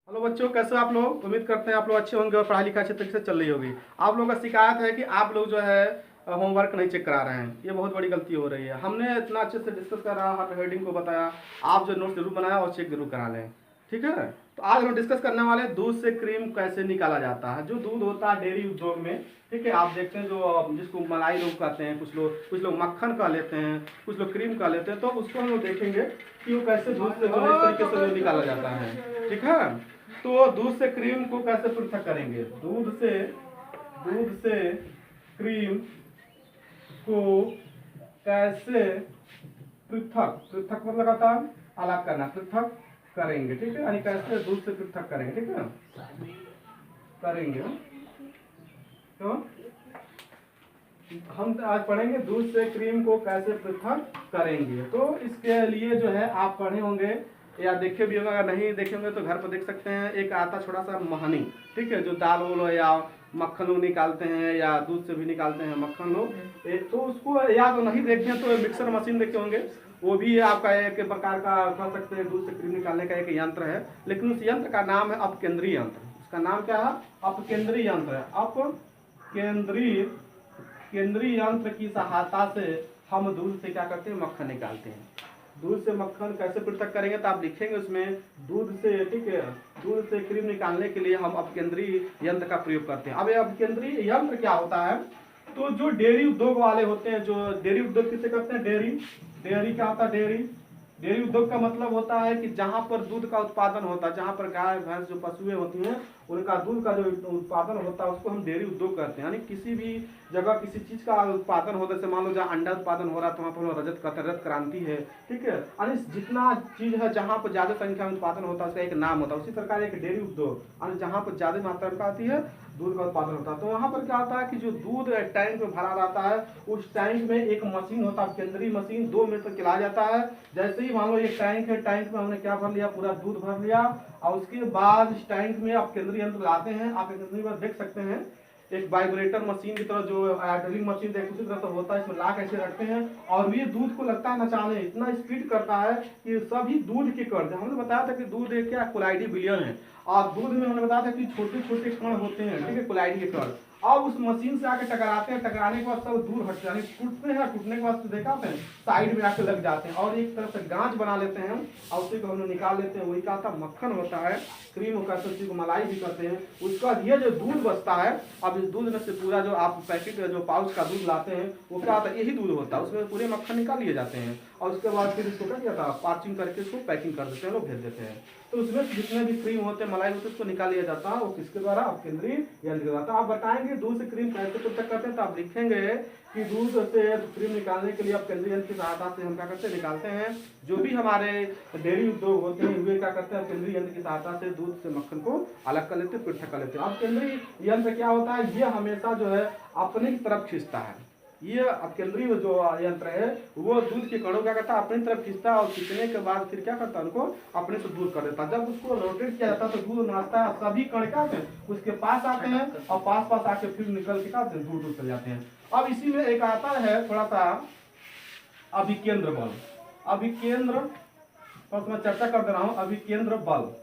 Hello बच्चों, कैसे हो आप लोग। उम्मीद करते हैं आप लोग अच्छे होंगे और पढ़ाई लिखाई अच्छे तरीके से चल रही होगी। आप लोगों का शिकायत है कि आप लोग जो है होमवर्क नहीं चेक करा रहे हैं। ये बहुत बड़ी गलती हो रही है। हमने इतना अच्छे से डिस्कस करा, हर हेडिंग को बताया। आप जो नोट जरूर बनाया और चेक जरूर करा लें, ठीक है। तो आज हम डिस्कस करने वाले हैं दूध से क्रीम कैसे निकाला जाता है। जो दूध होता है डेयरी उद्योग में, ठीक है, आप देखते हैं जो जिसको मलाई लोग कहते हैं, कुछ लोग मक्खन का लेते हैं, कुछ लोग क्रीम का लेते हैं। तो उसको हम लोग देखेंगे कि वो कैसे दूध से जो है इस तरीके से जो निकाला जाता है, ठीक है। तो दूध से क्रीम को कैसे पृथक करेंगे। दूध से क्रीम को कैसे पृथक पृथक मतलब आता है अलग करना, पृथक करेंगे, ठीक है। यानी कैसे दूध से पृथक करेंगे, ठीक है, करेंगे। तो हम आज पढ़ेंगे दूध से क्रीम को कैसे पृथक करेंगे। तो इसके लिए जो है आप पढ़े होंगे या देखे भी होंगे। अगर नहीं देखे होंगे तो घर पर देख सकते हैं। एक आता छोटा सा मोहनी, ठीक है, जो दाल वाल या मक्खन लोग निकालते हैं या दूध से भी निकालते हैं मक्खन लोग। तो उसको या तो नहीं देखे तो मिक्सर मशीन देखे होंगे। वो भी आपका एक प्रकार का कह सकते हैं दूध से क्रीम निकालने का एक यंत्र है। लेकिन उस यंत्र का नाम है अपकेंद्री यंत्र। उसका नाम क्या है? अपकेंद्री यंत्र है। केंद्रीय यंत्र की सहायता से हम दूध से क्या करते हैं, मक्खन निकालते हैं। दूध से मक्खन कैसे पृथक करेंगे तो आप लिखेंगे उसमें दूध से, ठीक है, दूध से क्रीम निकालने के लिए हम अपकेंद्रीय यंत्र का प्रयोग करते हैं। अब ये अपकेंद्रीय यंत्र क्या होता है? तो जो डेयरी उद्योग वाले होते हैं, जो डेयरी उद्योग किसे करते हैं, डेयरी क्या होता है? डेयरी उद्योग का मतलब होता है कि जहां पर दूध का उत्पादन होता है, जहां पर गाय भैंस जो पशुएं होती हैं उनका दूध का जो उत्पादन होता है उसको हम डेयरी उद्योग कहते हैं। यानी किसी भी जगह किसी चीज का उत्पादन होता है, जैसे मान लो जहाँ अंडा उत्पादन हो रहा है तो वहाँ पर रजत क्रांति है, ठीक है। यानी जितना चीज है जहाँ पर ज्यादा संख्या में उत्पादन होता है उसका एक नाम होता है। उसी प्रकार एक डेयरी उद्योग, यानी जहाँ पर ज्यादा मात्रा में आती है दूध का उत्पादन होता है। तो वहाँ पर क्या होता है कि जो दूध टैंक में भरा रहता है, उस टैंक में एक मशीन होता है, केंद्रीय मशीन, 2 मिनट तक चलाया जाता है। जैसे ही मान लो ये टैंक है, टैंक में हमने क्या भर लिया, पूरा दूध भर लिया। और उसके बाद इस टैंक में आप केंद्रीय यंत्र लाते हैं। आप केंद्रीय यंत्र देख सकते हैं एक वाइब्रेटर मशीन की तरह, जो ड्रिलिंग मशीन उसी तरह से होता है। इसमें ला कैसे रखते हैं और ये दूध को लगता है नचाने, इतना स्पीड करता है कि सभी दूध के कण, हमने बताया था कि दूध एक क्या कोलाइडी बिलियन है। और दूध में हमने बताया था कि छोटे छोटे कण होते हैं, ठीक है, कोलाइडी के कण। अब उस मशीन से आके टकराते हैं, टकराने के बाद सब दूर हटते हैं, टूटते हैं। टूटने के बाद देखा आपने साइड में आके लग जाते हैं और एक तरफ से गांठ बना लेते हैं और उसी को हम लोग निकाल लेते हैं। वही का था मक्खन होता है, क्रीम होता है, उसी को मलाई भी करते हैं। उसका ये जो दूध बचता है, अब इस दूध में से पूरा जो आप पैकेट जो पाउच का दूध लाते हैं वो क्या होता है, यही दूध होता है। उसमें पूरे मक्खन निकाल लिए जाते हैं और उसके बाद फिर इसको क्या किया था, पार्चिंग करके उसको पैकिंग कर देते हैं, लोग भेज देते हैं। तो उसमें जितने भी क्रीम होते हैं, मलाई होते हैं, उसको निकाल लिया जाता है। वो किसके द्वारा? अपकेंद्रीय यंत्र के द्वारा। आप बताएंगे दूध से क्रीम कैसे पृथक करते हैं, तो आप लिखेंगे कि दूध से क्रीम निकालने के लिए अपकेंद्रीय यंत्र की सहायता से हम क्या करते हैं, निकालते हैं। जो भी हमारे डेयरी उद्योग होते हैं वे क्या करते हैं, अपकेंद्रीय यंत्र की सहायता से दूध से मक्खन को अलग कर लेते हैं, पृथक कर लेते हैं। अपकेंद्रीय यंत्र क्या होता है, ये हमेशा जो है अपनी तरफ खींचता है। ये अपकेंद्रीय जो यंत्र है वो दूध के कणों क्या करता है, अपनी तरफ खींचता है और खींचने के बाद फिर क्या करता है, उनको अपने से दूर कर देता है। जब उसको रोटेट किया जाता है तो दूध नाचता है, सभी कण क्या होते हैं उसके पास आते हैं और पास आके फिर निकल के क्या होते हैं, दूर चले जाते हैं। अब इसी में एक आता है थोड़ा सा अभिकेंद्र बल। अभिकेंद्र पर मैं चर्चा कर दे रहा हूँ। अभिकेंद्र बल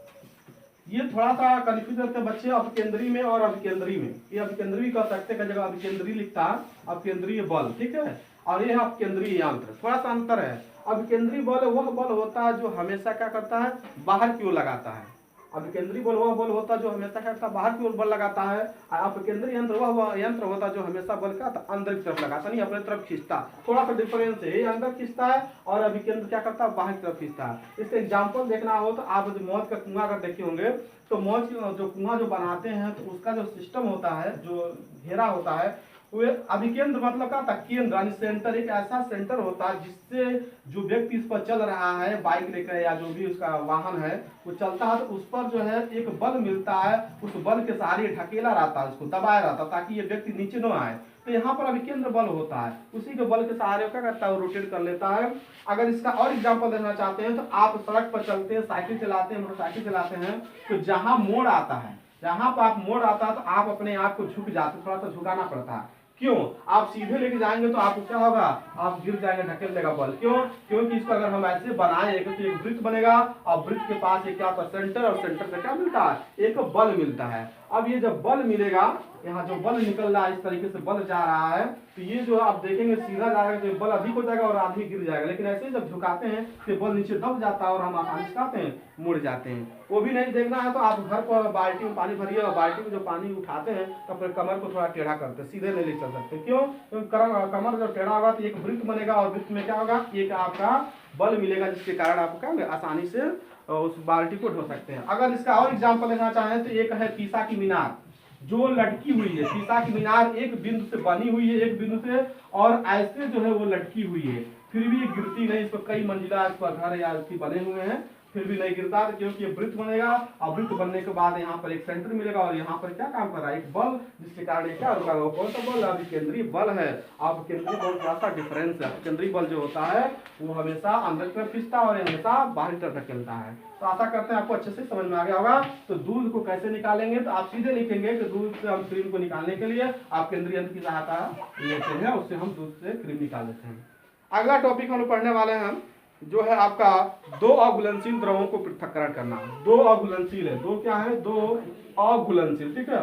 ये थोड़ा सा कंफ्यूज होते हैं बच्चे अपकेंद्री में और अभिकेंद्री में। ये अभिकेंद्री का सकते का जगह अभिकेंद्री लिखता है, अपकेंद्रीय बल, ठीक है। और ये है अपकेंद्रीय यंत्र, थोड़ा सा अंतर है। अभिकेंद्रीय बल वह बल होता है जो हमेशा क्या करता है, बाहर की ओर लगाता है। अभिकेंद्रीय बल वह बल होता है जो हमेशा क्या करता है, बाहर की ओर बल लगाता है। अपकेंद्रीय यंत्र वह यंत्र होता है जो हमेशा बल क्या था, अंदर की तरफ लगाता, नहीं अपनी तरफ खींचता। थोड़ा सा डिफरेंस है, ये अंदर खींचता है और अभिकेंद्र क्या करता है, बाहर की तरफ खींचता है। इसका एग्जाम्पल देखना हो तो आप जो मौत का कुआं अगर देखे होंगे तो मौत जो कुआं जो बनाते हैं तो उसका जो सिस्टम होता है, जो घेरा होता है, वो अभिकेंद्र मतलब क्या था, केंद्र यानी सेंटर। एक ऐसा सेंटर होता है जिससे जो व्यक्ति इस पर चल रहा है, बाइक लेकर या जो भी उसका वाहन है वो चलता है, तो उस पर जो है एक बल मिलता है। उस बल के सहारे ढकेला रहता है, उसको दबाया रहता है ताकि ये व्यक्ति नीचे न आए। तो यहाँ पर अभिकेंद्र बल होता है, उसी के बल के सहारे क्या करता है, वो रोटेट कर लेता है। अगर इसका और एग्जाम्पल देना चाहते हैं तो आप सड़क पर चलते हैं, साइकिल चलाते हैं, मोटरसाइकिल चलाते हैं, तो जहाँ मोड़ आता है, जहाँ पर आप मोड़ आता है तो आप अपने आप को झुक जाते हैं, थोड़ा सा झुकाना पड़ता है। क्यों? आप सीधे लेके जाएंगे तो आपको क्या होगा, आप गिर जाएंगे, ढकेल देगा बल। क्यों? क्योंकि इसको अगर हम ऐसे बनाएंगे तो एक वृत्त बनेगा और वृत्त के पास एक क्या होता है, सेंटर, और सेंटर से क्या मिलता है, एक बल मिलता है। अब ये जब बल मिलेगा, यहाँ जो बल निकल रहा है, इस तरीके से बल जा रहा है, तो ये जो आप देखेंगे सीधा जाएगा तो बल अधिक हो जाएगा और आदमी गिर जाएगा। लेकिन ऐसे ही जब झुकाते हैं तो बल नीचे दब जाता है और हम आसानी से कहते हैं मुड़ जाते हैं। वो भी नहीं देखना है तो आप घर पर बाल्टी में पानी भरिए और बाल्टी में जो पानी उठाते हैं तो अपने कमर को थोड़ा टेढ़ा करते हैं, सीधे नहीं ले चल सकते। क्यों? क्योंकि कमर जब टेढ़ा होगा तो एक वृत्त बनेगा और वृत्त में क्या होगा, एक आपका बल मिलेगा, जिसके कारण आपको क्या होगा, आसानी से उस बाल्टी को ढो सकते हैं। अगर इसका और एग्जाम्पल लेना चाहें तो एक है पीसा की मीनार जो लटकी हुई है। पीसा की मीनार एक बिंदु से बनी हुई है, एक बिंदु से, और ऐसे जो है वो लटकी हुई है, फिर भी गिरती नहीं। इस पर कई मंजिला इस पर घर या इसकी बने हुए हैं, फिर भी नहीं गिरता, क्योंकि ये वृत्त बनेगा और वृत्त बनने के बाद यहाँ पर एक सेंटर मिलेगा और यहाँ पर क्या काम कर रहा है, एक बल, जिसके कारण ये क्या रुका है, कौन सा बल, अभी केंद्रीय बल है। अब केंद्रीय बल थोड़ा सा डिफरेंस है। केंद्रीय बल जो होता है वो हमेशा अंदर की तरफ खींचता है और हमेशा बाहरी तरफ धकेलता है। तो आशा करते हैं आपको अच्छे से समझ में आ गया होगा। तो दूध को कैसे निकालेंगे, तो आप सीधे लिखेंगे कि दूध से हम क्रीम को निकालने के लिए आप केंद्रीय यंत्र की सहायता लेते हैं, उससे हम दूध से क्रीम निकाल लेते हैं। अगला टॉपिक हम पढ़ने वाले हैं हम, जो है आपका दो अघुलनशील द्रवों को पृथक्करण करना। दो अघुलनशील है, दो क्या है, दो अघुलनशील, ठीक है,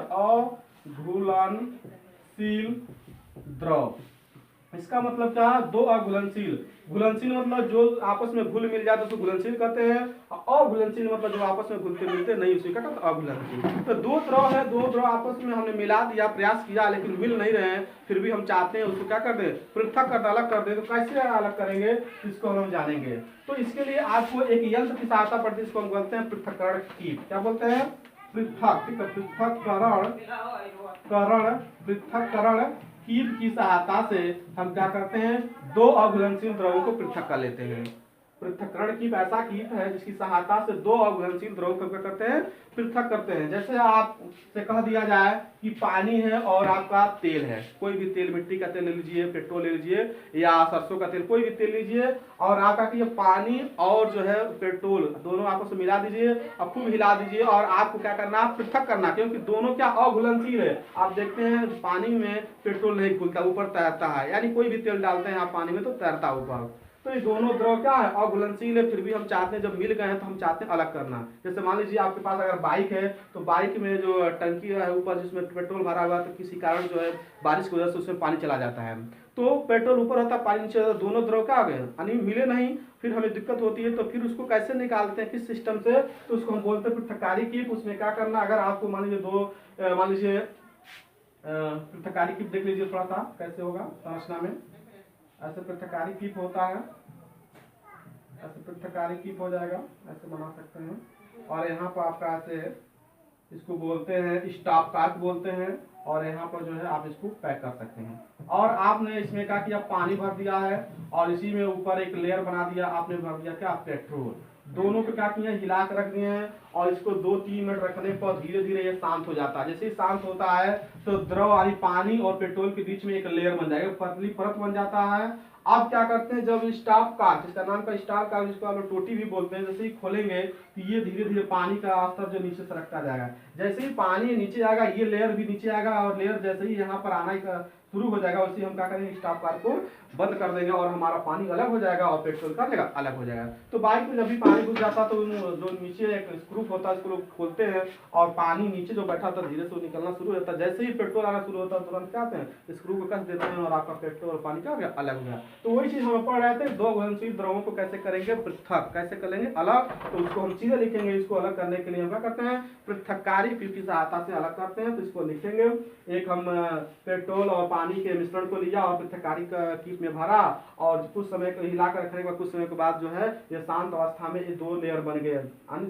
अघुलनशील द्रव। इसका मतलब क्या है, दो अघुलनशील। घुलनशील मतलब जो आपस में घुल मिल जाते उसको घुलनशील कहते हैं, और अघुलनशील मतलब जो आपस में घुलते मिलते नहीं उसी का कहते हैं अघुलनशील। तो दो द्रव है, दो द्रव आपस में हमने मिला दिया, प्रयास किया, लेकिन मिल नहीं रहे हैं, फिर भी हम चाहते हैं उसको क्या कर दें, पृथक कर, अलग कर दें। तो कैसे अलग करेंगे इसको हम जानेंगे। तो इसके लिए आपको एक यंत्र की सहायता पड़ती है, इसको हम बोलते हैं पृथक्करण कीट। क्या बोलते हैं, पृथक, ठीक है, पृथक्करण कीट की सहायता से हम क्या करते हैं, दो अघुलनशील द्रवों को पृथक कर लेते हैं। पृथक्करण कीट ऐसा कीट है जिसकी सहायता से दो अघुलनशील द्रवों को क्या करते हैं, पृथक करते हैं। जैसे आपसे कह दिया जाए कि पानी है और आपका तेल है, कोई भी तेल, मिट्टी का तेल ले लीजिए, पेट्रोल ले लीजिए या सरसों का तेल, कोई भी तेल लीजिए, और आपका कि ये पानी और जो है पेट्रोल दोनों आपस में मिला दीजिए और खूब हिला दीजिए, और आपको क्या करना, पृथक करना, क्योंकि दोनों क्या अघुलनशील है। आप देखते हैं पानी में पेट्रोल नहीं घुलता, ऊपर तैरता है, यानी कोई भी तेल डालते हैं आप पानी में तो तैरता है ऊपर। तो ये दोनों द्रव क्या है, अघुलनशील है, फिर भी हम चाहते हैं जब मिल गए हैं तो हम चाहते हैं अलग करना। जैसे मान लीजिए आपके पास अगर बाइक है तो बाइक में जो टंकी है ऊपर जिसमें पेट्रोल भरा हुआ है, तो किसी कारण जो है बारिश की वजह से उसमें पानी चला जाता है, तो पेट्रोल ऊपर होता है, पानी नीचे होता है, दोनों द्रव क्या आ गए, यानी मिले नहीं, फिर हमें दिक्कत होती है। तो फिर उसको कैसे निकालते हैं, किस सिस्टम से, तो उसको हम बोलते हैं पृथक्कारी कीट। उसमें क्या करना, अगर आपको मान लीजिए पृथक्कारी कीट देख लीजिए थोड़ा सा कैसे होगा संरचना में। ऐसे पृथक्कारी कीप होता है, ऐसे पृथक्कारी कीप हो जाएगा, ऐसे बना सकते हैं। और यहाँ पर आपका ऐसे इसको बोलते हैं स्टॉप काट बोलते हैं, और यहाँ पर जो है आप इसको पैक कर सकते हैं। और आपने इसमें क्या किया, पानी भर दिया है और इसी में ऊपर एक लेयर बना दिया, आपने भर दिया क्या, पेट्रोल। दोनों को क्या किए, हिला कर रख दिए हैं, और इसको 2-3 मिनट रखने पर धीरे धीरे ये शांत हो जाता है। जैसे ही शांत होता है तो द्रव यानी पानी और पेट्रोल के बीच में एक लेयर बन जाएगा, पतली परत बन जाता है। अब क्या करते हैं, जब स्टॉप काट, इसका नाम का स्टॉप काट, जिसको आप लोग टोटी भी बोलते हैं, जैसे ही खोलेंगे तो ये धीरे धीरे पानी का स्तर जो नीचे से रखता जाएगा। जैसे ही पानी नीचे आएगा ये लेयर भी नीचे आएगा, और लेयर जैसे ही यहाँ पर आना शुरू हो जाएगा वैसे हम क्या करेंगे, स्टॉप काट को बंद कर देंगे और हमारा पानी अलग हो जाएगा और पेट्रोल का जगह अलग हो जाएगा। तो बाइक में जब भी पानी घुस जाता तो जो नीचे एक स्क्रू होता है उसको लोग खोलते हैं और पानी नीचे जो बैठा था धीरे से निकलना शुरू होता है। जैसे ही पेट्रोल आना शुरू होता है तुरंत क्या आते हैं, स्क्रू को कस देते हैं और आपका पेट्रोल और पानी क्या हो गया, अलग हो गया। तो वही चीज हम पढ़ रहे थे, दो घुलनशील द्रवों को कैसे करेंगे पृथक, कैसे करेंगे अलग। तो उसको हम सीधे लिखेंगे, इसको अलग करने के लिए हम क्या करते हैं, पृथक्कारी कीट की सहायता से अलग करते हैं। तो इसको लिखेंगे, एक हम पेट्रोल और पानी के मिश्रण को लिया और पृथक्कारी कीट में भरा, और कुछ समय को हिलाकर रखने के बाद कुछ समय के बाद जो है ये शांत अवस्था में ये दो लेयर बन गए,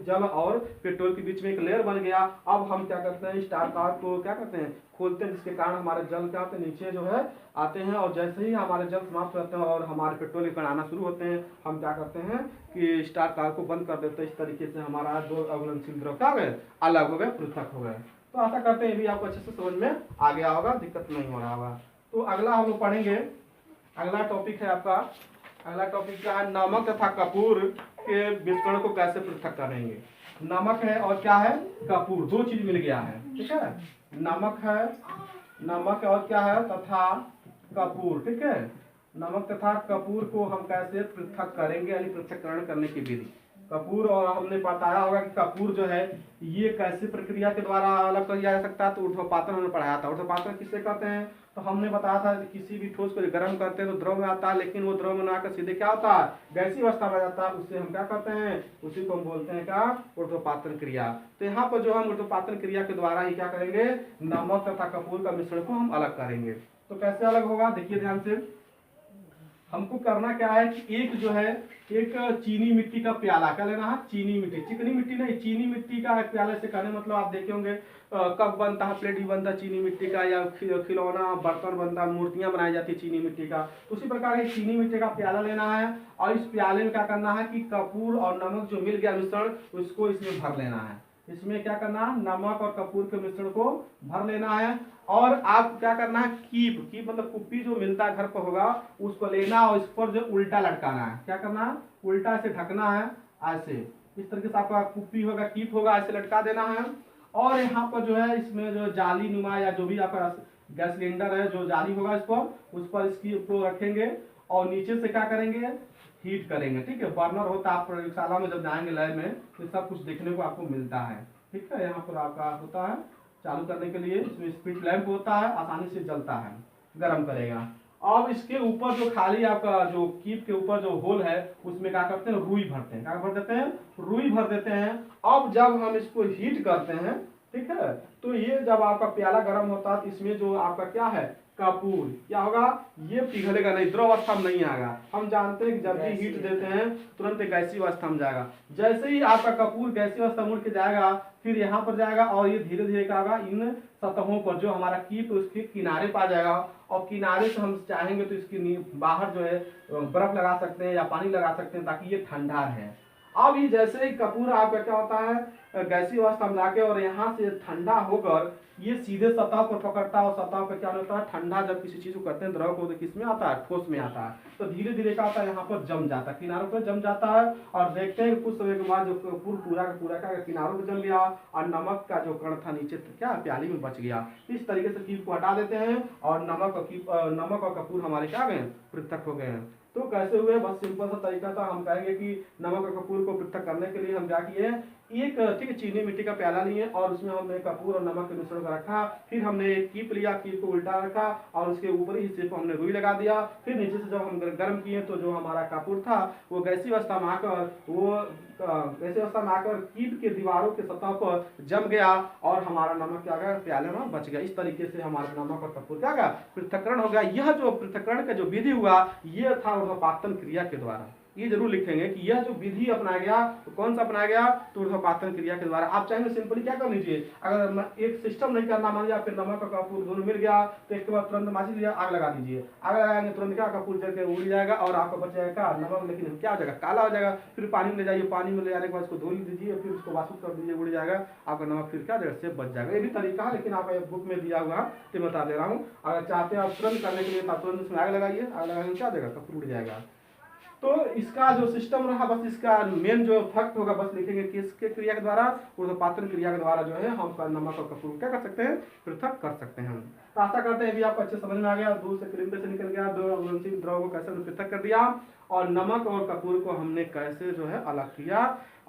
जल और पेट्रोल के बीच में एक लेयर बन गया। अब हम क्या करते हैं, स्टार कार को क्या करते हैं, खोलते हैं, जिसके कारण हमारे जल क्या होते हैं, नीचे जो है आते हैं, और जैसे ही हमारे जल समाप्त होते हैं और हमारे पेट्रोल के कण आना शुरू होते हैं, हम क्या करते हैं कि स्टार कार को बंद कर देते हैं। इस तरीके से हमारा दो अघुलनशील द्रव क्या हो गए, अलग हो गए, पृथक हो गए। तो आशा करते हैं ये भी आपको अच्छे से समझ में आ गया होगा, दिक्कत नहीं हो रहा होगा। तो अगला हम लोग पढ़ेंगे, अगला टॉपिक है आपका, अगला टॉपिक क्या है, नमक तथा कपूर के मिश्रण को कैसे पृथक करेंगे। नमक है और क्या है, कपूर, दो चीज मिल गया है, ठीक है, नमक है नमक और क्या है तथा कपूर, ठीक है। नमक तथा कपूर को हम कैसे पृथक करेंगे, यानी पृथक्करण करने की विधि। कपूर, और हमने बताया होगा कि कपूर जो है ये कैसे प्रक्रिया के द्वारा अलग किया जा सकता है, तो ऊर्ध्वपातन हमने पढ़ाया था। ऊर्ध्वपातन किससे कहते हैं, तो हमने बताया था कि किसी भी ठोस को गर्म करते हैं तो द्रव में आता है, लेकिन वो द्रव में ना आकर सीधे क्या होता है, गैसीय अवस्था में जाता है, उससे हम क्या कहते हैं, उसी को हम बोलते हैं क्या, ऊर्ध्वपातन क्रिया। तो यहाँ पर जो हम ऊर्ध्वपातन क्रिया के द्वारा ही क्या करेंगे, नमक तथा कपूर का मिश्रण को हम अलग करेंगे। तो कैसे अलग होगा, देखिए ध्यान से। हमको करना क्या है कि एक जो है, एक चीनी मिट्टी का प्याला, क्या लेना है, चीनी मिट्टी, चिकनी मिट्टी नहीं, चीनी मिट्टी का एक प्याले से कहने मतलब आप देखे होंगे कप बनता है, प्लेट भी बनता है चीनी मिट्टी का, या खिलौना बर्तन बनता है, मूर्तियां बनाई जाती है चीनी मिट्टी का। उसी प्रकार एक चीनी मिट्टी का प्याला लेना है, और इस प्याले में क्या करना है कि कपूर और नमक जो मिल गया मिश्रण, उसको इसमें भर लेना है। इसमें क्या करना है, नमक और कपूर के मिश्रण को भर लेना है। और आप क्या करना है, कीप, कीप मतलब कुप्पी जो मिलता है घर पर होगा, उसको लेना और इस पर जो उल्टा लटकाना है, क्या करना है, उल्टा से ढकना है, ऐसे इस तरीके से आपका कुप्पी होगा, कीप होगा, ऐसे लटका देना है। और यहाँ पर जो है इसमें जो जाली नुमा या जो भी आपका गैस सिलेंडर है, जो जाली होगा इस पर, उस पर इसकी को रखेंगे और नीचे से क्या करेंगे, हीट करेंगे, ठीक है। बर्नर होता है, आप प्रयोगशाला में जब जाएंगे लैब में तो सब कुछ देखने को आपको मिलता है, ठीक है। यहाँ पर आपका होता है चालू करने के लिए, इसमें स्पीड लैंप होता है, आसानी से जलता है, गर्म करेगा। अब इसके ऊपर जो खाली आपका जो कीप के ऊपर जो होल है, उसमें क्या करते हैं, रुई भरते हैं, क्या भर देते हैं, रुई भर देते हैं। अब जब हम इसको हीट करते हैं, ठीक है, तो ये जब आपका प्याला गर्म होता है, इसमें जो आपका क्या है, कपूर, क्या होगा, ये पिघलेगा नहीं, द्रव अवस्था में नहीं आएगा। हम जानते हैं कि जब भी हीट देते हैं तुरंत गैसीय अवस्था में जाएगा। जैसे ही आपका कपूर गैसीय अवस्था मुड़ के जाएगा, फिर यहाँ पर जाएगा और ये धीरे धीरे क्या होगा, इन सतहों पर जो हमारा कीप उसके किनारे पर आ जाएगा, और किनारे से हम चाहेंगे तो इसके बाहर जो है बर्फ लगा सकते हैं या पानी लगा सकते हैं, ताकि ये ठंडा रहे। अब ये जैसे ही कपूर आपका क्या होता है, गैसीय अवस्था में जाके और यहाँ से ठंडा होकर ये सीधे सतह पर पकड़ता है, और सतह पर क्या होता है, ठंडा जब किसी चीज को करते हैं द्रव को, तो किसमें आता है, ठोस में आता है। तो धीरे धीरे क्या होता है, यहाँ पर जम जाता है, किनारों पर जम जाता है। और देखते हैं कुछ समय के बाद जो पूरा का पूरा का किनारों पर जम गया, और नमक का जो कण था नीचे क्या प्याली में बच गया। इस तरीके से कीप को हटा देते हैं, और नमक और कपूर हमारे क्या गए, पृथक हो गए हैं। तो कैसे हुए, बस सिंपल सा तरीका था। हम कहेंगे कि नमक और कपूर को पृथक करने के लिए हम क्या किए, एक ठीक है चीनी मिट्टी का प्याला लिए और उसमें हमने कपूर और नमक के मिश्रण को रखा, फिर हमने एक कीप लिया, कीप को उल्टा रखा और उसके ऊपरी हिस्से पर हमने रुई लगा दिया। फिर नीचे से जब हम गर्म किए तो जो हमारा कपूर था वो गैसीय अवस्था में आकर गैसीय अवस्था में आकर कीप के दीवारों के सतह पर जम गया, और हमारा नमक क्या गया, प्याले में बच गया। इस तरीके से हमारा नमक और कपूर क्या गया, पृथक्करण हो गया। यह जो पृथक्करण का जो विधि हुआ, यह था ऊर्ध्वपातन क्रिया के द्वारा। ये जरूर लिखेंगे कि यह जो विधि अपनाया गया, तो कौन सा अपनाया गया, तो ऊर्ध्वपातन क्रिया के द्वारा। आप चाहेंगे सिंपली क्या कर लीजिए, अगर एक सिस्टम नहीं करना, मान लिया फिर नमक और कपूर दोनों मिल गया, तो एक के बाद तुरंत माची लिया, आग लगा दीजिए। आग लगाएंगे तुरंत क्या, कपूर जल के उड़ जाएगा और आपका बच जाएगा नमक, लेकिन क्या हो जाएगा, काला हो जाएगा। फिर पानी में ले जाइए, पानी में ले जाने के बाद उसको धो दीजिए, फिर उसको वाष्पित कर दीजिए, उड़ जाएगा आपका नमक, फिर क्या जगह से बच जाएगा। ये भी तरीका है, लेकिन आप बुक में दिया हुआ तो बता दे रहा हूँ। अगर चाहते हैं आप तुरंत करने के लिए, तुरंत उसमें आग लगाइए, आग लगाने क्या देगा, कपूर उड़ जाएगा। तो इसका जो सिस्टम रहा, बस इसका मेन जो फैक्ट होगा बस लिखेंगे कि इसके क्रिया के द्वारा, ऊर्ध्वपातन क्रिया के द्वारा जो है हम नमक और कपूर क्या कर सकते हैं, पृथक कर सकते हैं। तो आशा करते हैं भी आपको अच्छे समझ में आ गया। दूध से क्रीम कैसे निकल गया, दो अवलंबित द्रव को कैसे हमने पृथक कर दिया, और नमक और कपूर को हमने कैसे जो है अलग किया।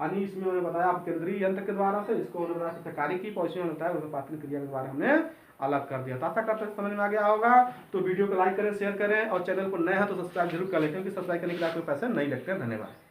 यानी इसमें उन्होंने बताया आप केंद्रीय यंत्र के द्वारा से, इसको उन्होंने चित्रकारी की पौषण होता है, ऊर्ध्वपातन क्रिया के द्वारा हमने अलग कर दिया। तो आशा करते हैं समझ में आ गया होगा। तो वीडियो को लाइक करें, शेयर करें, और चैनल पर नए हैं तो सब्सक्राइब जरूर कर लें, क्योंकि सब्सक्राइब करने के लिए आपको पैसे नहीं लगते हैं। धन्यवाद।